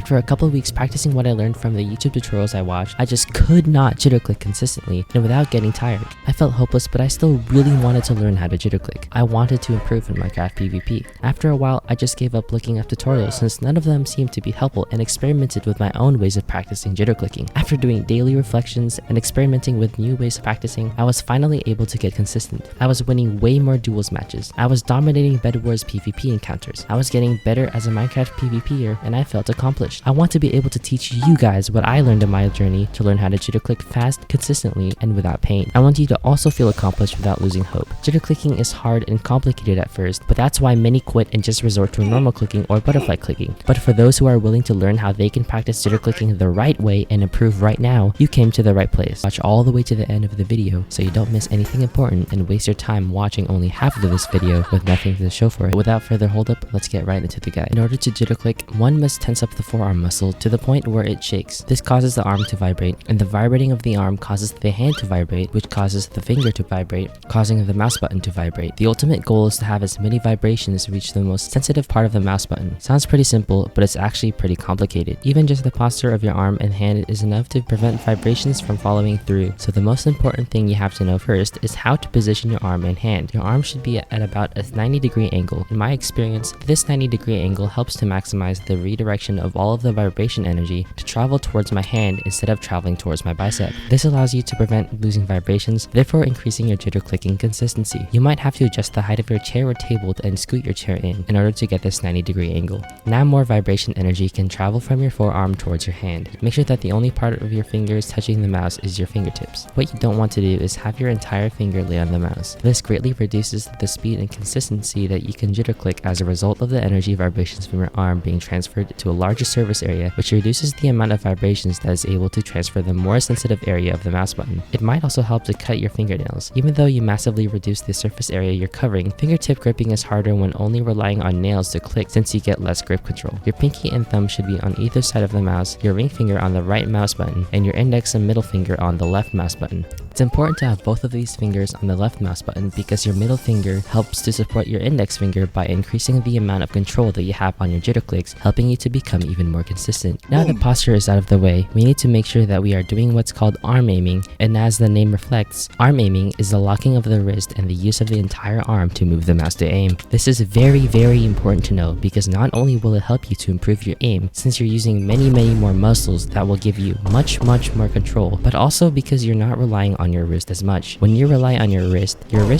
After a couple of weeks practicing what I learned from the YouTube tutorials I watched, I just could not jitter click consistently and without getting tired. I felt hopeless, but I still really wanted to learn how to jitter click. I wanted to improve in Minecraft PvP. After a while, I just gave up looking up tutorials since none of them seemed to be helpful and experimented with my own ways of practicing jitter clicking. After doing daily reflections and experimenting with new ways of practicing, I was finally able to get consistent. I was winning way more duels matches. I was dominating Bedwars PvP encounters. I was getting better as a Minecraft PvPer, and I felt accomplished. I want to be able to teach you guys what I learned in my journey to learn how to jitter click fast, consistently, and without pain. I want you to also feel accomplished without losing hope. Jitter clicking is hard and complicated at first, but that's why many quit and just resort to normal clicking or butterfly clicking. But for those who are willing to learn how they can practice jitter clicking the right way and improve right now, you came to the right place. Watch all the way to the end of the video so you don't miss anything important and waste your time watching only half of this video with nothing to show for it. Without further hold up, let's get right into the guide. In order to jitter click, one must tense up the forearm muscle to the point where it shakes. This causes the arm to vibrate, and the vibrating of the arm causes the hand to vibrate, which causes the finger to vibrate, causing the mouse button to vibrate. The ultimate goal is to have as many vibrations reach the most sensitive part of the mouse button. Sounds pretty simple, but it's actually pretty complicated. Even just the posture of your arm and hand is enough to prevent vibrations from following through. So the most important thing you have to know first is how to position your arm and hand. Your arm should be at about a 90-degree angle. In my experience, this 90-degree angle helps to maximize the redirection of all of the vibration energy to travel towards my hand instead of traveling towards my bicep. This allows you to prevent losing vibrations, therefore increasing your jitter clicking consistency. You might have to adjust the height of your chair or table and scoot your chair in order to get this 90-degree angle. Now more vibration energy can travel from your forearm towards your hand. Make sure that the only part of your fingers touching the mouse is your fingertips. What you don't want to do is have your entire finger lay on the mouse. This greatly reduces the speed and consistency that you can jitter click as a result of the energy vibrations from your arm being transferred to a larger surface area, which reduces the amount of vibrations that is able to transfer the more sensitive area of the mouse button. It might also help to cut your fingernails. Even though you massively reduce the surface area you're covering, fingertip gripping is harder when only relying on nails to click since you get less grip control. Your pinky and thumb should be on either side of the mouse, your ring finger on the right mouse button, and your index and middle finger on the left mouse button. It's important to have both of these fingers on the left mouse button because your middle finger helps to support your index finger by increasing the amount of control that you have on your jitter clicks, helping you to become even more consistent. Now that posture is out of the way, we need to make sure that we are doing what's called arm aiming, and as the name reflects, arm aiming is the locking of the wrist and the use of the entire arm to move the mouse to aim. This is very important to know because not only will it help you to improve your aim since you're using many more muscles that will give you much more control, but also because you're not relying on your wrist as much. When you rely on your wrist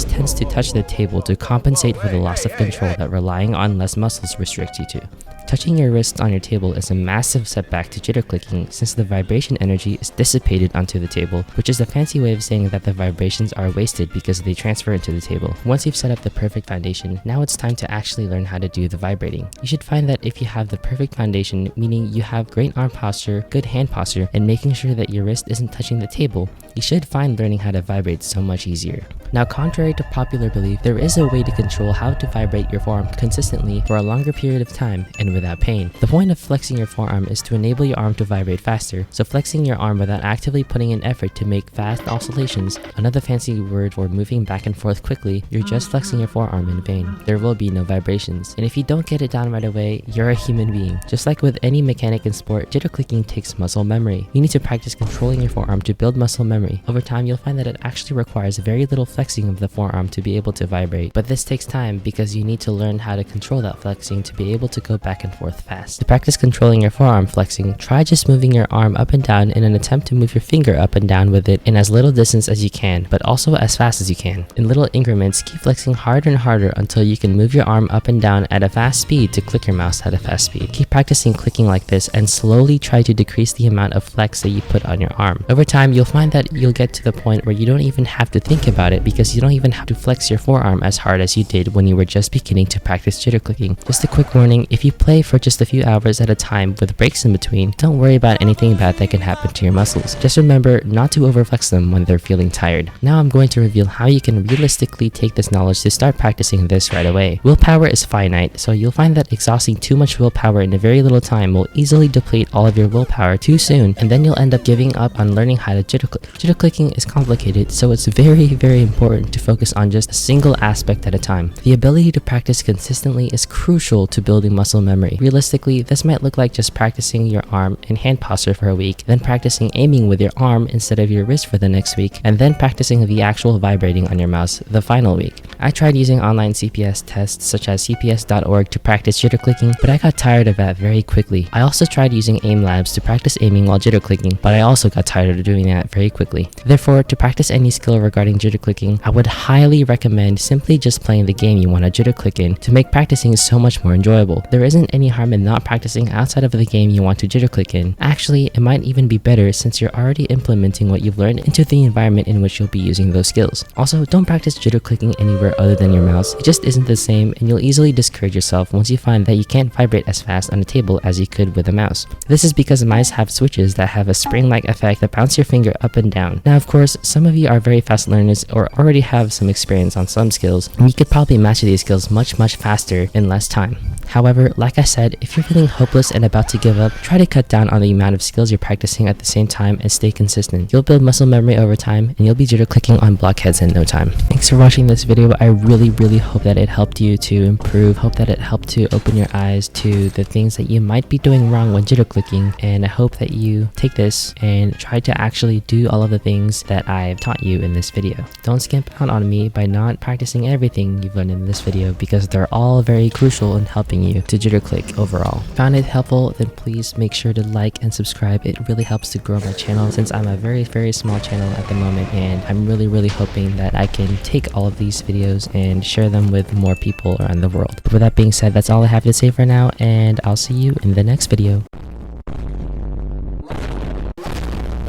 tends to touch the table to compensate for the loss of control that relying on less muscles restricts you to. Touching your wrist on your table is a massive setback to jitter clicking since the vibration energy is dissipated onto the table, which is a fancy way of saying that the vibrations are wasted because they transfer into the table. Once you've set up the perfect foundation, now it's time to actually learn how to do the vibrating. You should find that if you have the perfect foundation, meaning you have great arm posture, good hand posture, and making sure that your wrist isn't touching the table, you should find learning how to vibrate so much easier. Now, contrary to popular belief, there is a way to control how to vibrate your forearm consistently for a longer period of time and without pain. The point of flexing your forearm is to enable your arm to vibrate faster, so flexing your arm without actively putting in effort to make fast oscillations, another fancy word for moving back and forth quickly, you're just flexing your forearm in vain. There will be no vibrations, and if you don't get it down right away, you're a human being. Just like with any mechanic in sport, jitter clicking takes muscle memory. You need to practice controlling your forearm to build muscle memory. Over time, you'll find that it actually requires very little flexing of the forearm to be able to vibrate, but this takes time because you need to learn how to control that flexing to be able to go back and forth fast. To practice controlling your forearm flexing, try just moving your arm up and down in an attempt to move your finger up and down with it in as little distance as you can, but also as fast as you can. In little increments, keep flexing harder and harder until you can move your arm up and down at a fast speed to click your mouse at a fast speed. Keep practicing clicking like this and slowly try to decrease the amount of flex that you put on your arm. Over time, you'll find that you'll get to the point where you don't even have to think about it because you don't even have to flex your forearm as hard as you did when you were just beginning to practice jitter clicking. Just a quick warning, if you play for just a few hours at a time with breaks in between, don't worry about anything bad that can happen to your muscles. Just remember not to overflex them when they're feeling tired. Now I'm going to reveal how you can realistically take this knowledge to start practicing this right away. Willpower is finite, so you'll find that exhausting too much willpower in a very little time will easily deplete all of your willpower too soon, and then you'll end up giving up on learning how to jitter click. Jitter clicking is complicated, so it's very important to focus on just a single aspect at a time. The ability to practice consistently is crucial to building muscle memory. Realistically, this might look like just practicing your arm and hand posture for a week, then practicing aiming with your arm instead of your wrist for the next week, and then practicing the actual vibrating on your mouse the final week. I tried using online CPS tests such as cps.org to practice jitter clicking, but I got tired of that very quickly. I also tried using aim labs to practice aiming while jitter clicking, but I also got tired of doing that very quickly. Therefore, to practice any skill regarding jitter clicking, I would highly recommend simply just playing the game you want to jitter click in to make practicing so much more enjoyable. There isn't any harm in not practicing outside of the game you want to jitter click in. Actually, it might even be better since you're already implementing what you've learned into the environment in which you'll be using those skills. Also, don't practice jitter clicking anywhere other than your mouse. It just isn't the same, and you'll easily discourage yourself once you find that you can't vibrate as fast on a table as you could with a mouse. This is because mice have switches that have a spring-like effect that bounce your finger up and down. Now, of course, some of you are very fast learners or already have some experience on some skills, and you could probably master these skills much faster in less time. However, like I said, if you're feeling hopeless and about to give up, try to cut down on the amount of skills you're practicing at the same time and stay consistent. You'll build muscle memory over time, and you'll be jitter clicking on blockheads in no time. Thanks for watching this video. I really hope that it helped you to improve, hope that it helped to open your eyes to the things that you might be doing wrong when jitter clicking, and I hope that you take this and try to actually do all of the things that I've taught you in this video. Don't skimp out on me by not practicing everything you've learned in this video, because they're all very crucial in helping you to jitter click overall. Found it helpful? Then please make sure to like and subscribe. It really helps to grow my channel since I'm a very small channel at the moment, and I'm really hoping that I can take all of these videos and share them with more people around the world. But with that being said, that's all I have to say for now, and I'll see you in the next video.